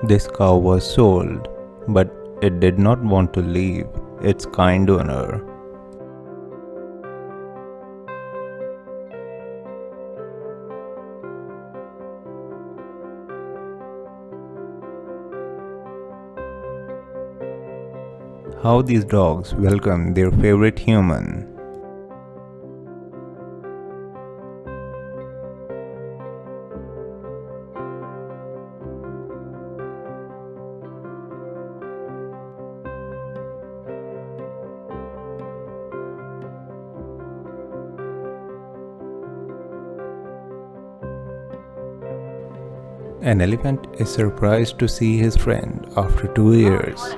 This cow was sold, but it did not want to leave its kind owner. How these dogs welcome their favorite human. An elephant is surprised to see his friend after 2 years.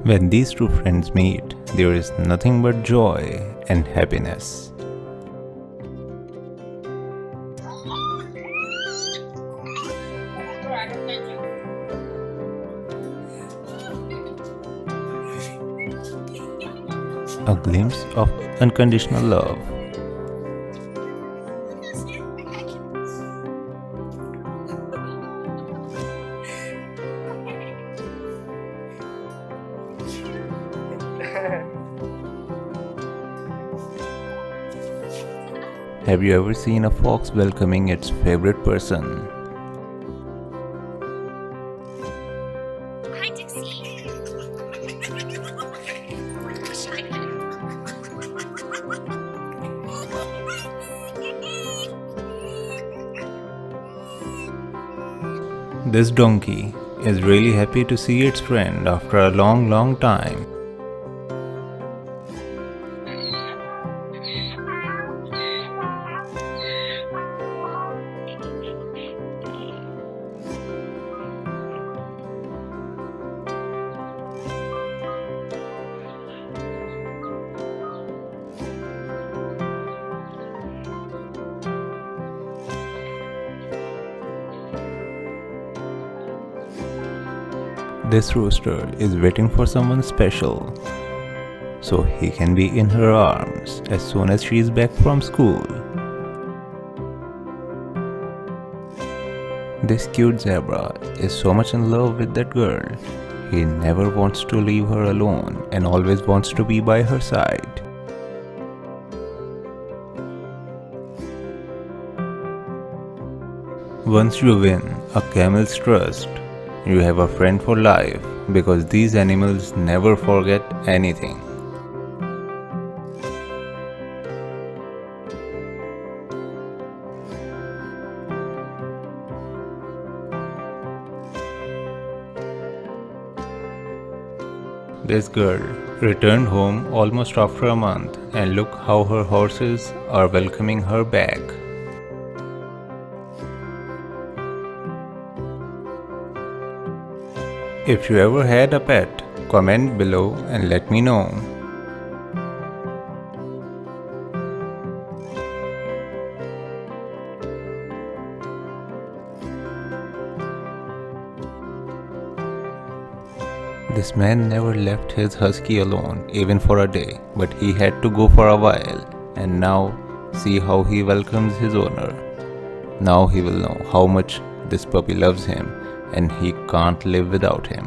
When these two friends meet, there is nothing but joy and happiness. A glimpse of unconditional love. Have you ever seen a fox welcoming its favorite person? Hi, Dixie. This donkey is really happy to see its friend after a long time. This rooster is waiting for someone special, so he can be in her arms as soon as she is back from school. This cute zebra is so much in love with that girl. He never wants to leave her alone and always wants to be by her side. Once you win a camel's trust, you have a friend for life because these animals never forget anything. This girl returned home almost after a month, and look how her horses are welcoming her back. If you ever had a pet, comment below and let me know. This man never left his husky alone even for a day, but he had to go for a while, and now see how he welcomes his owner. Now he will know how much this puppy loves him and he can't live without him.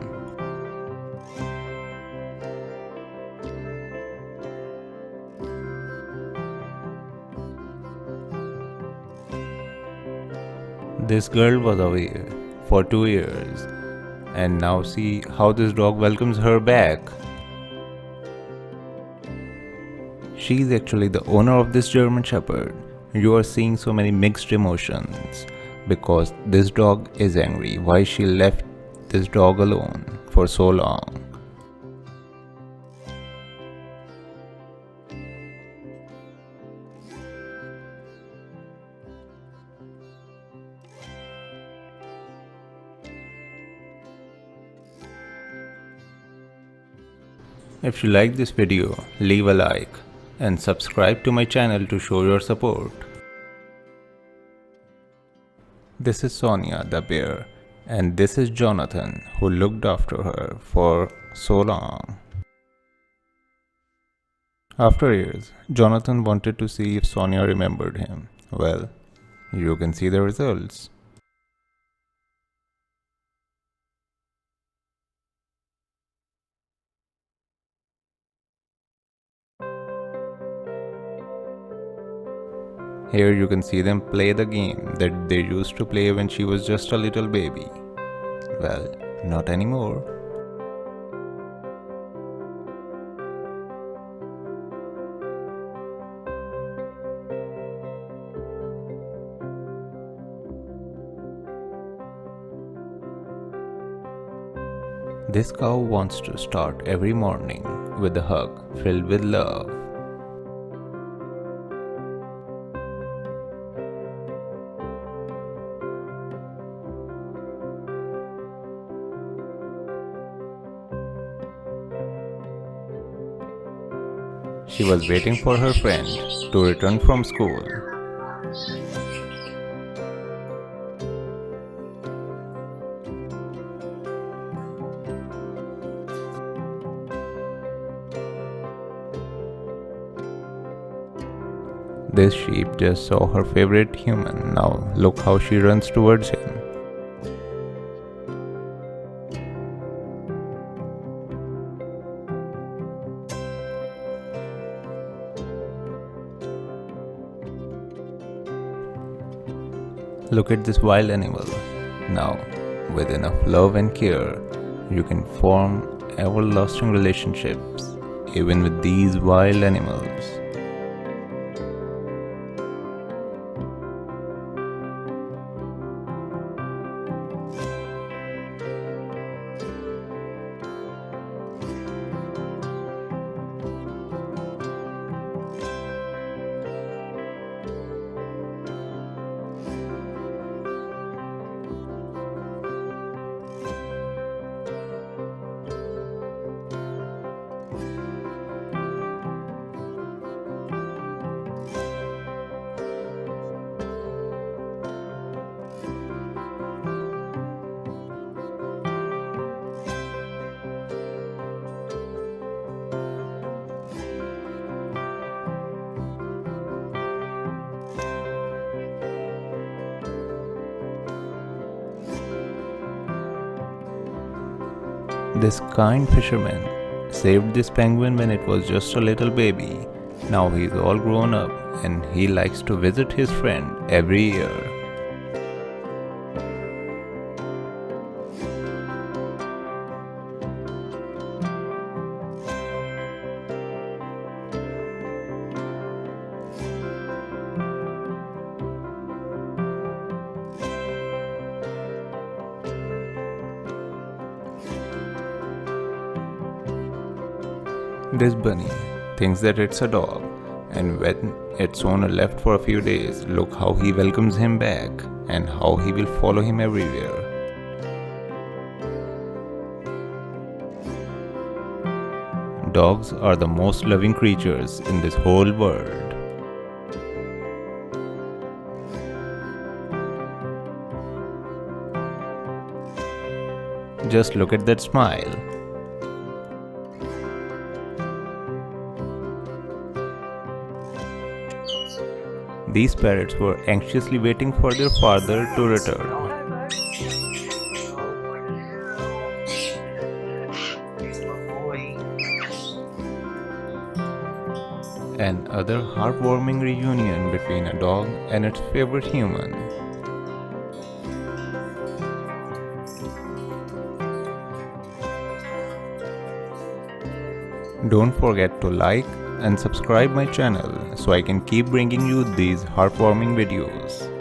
This girl was away for 2 years, and now see how this dog welcomes her back. She is actually the owner of this German Shepherd. You are seeing so many mixed emotions because this dog is angry why she left this dog alone for so long. If you like this video, leave a like. and subscribe to my channel to show your support. This is Sonia the bear, and this is Jonathan, who looked after her for so long. After years, Jonathan wanted to see if Sonia remembered him. Well, you can see the results. Here you can see them play the game that they used to play when she was just a little baby. Well, not anymore. This cow wants to start every morning with a hug filled with love. She was waiting for her friend to return from school. This sheep just saw her favorite human. Now look how she runs towards him. Look at this wild animal. Now, with enough love and care, you can form everlasting relationships even with these wild animals. This kind fisherman saved this penguin when it was just a little baby. Now he's all grown up and he likes to visit his friend every year. This bunny thinks that it's a dog, and when its owner left for a few days, look how he welcomes him back and how he will follow him everywhere. Dogs are the most loving creatures in this whole world. Just look at that smile. These parrots were anxiously waiting for their father to return. Another heartwarming reunion between a dog and its favorite human. Don't forget to like and subscribe my channel so I can keep bringing you these heartwarming videos.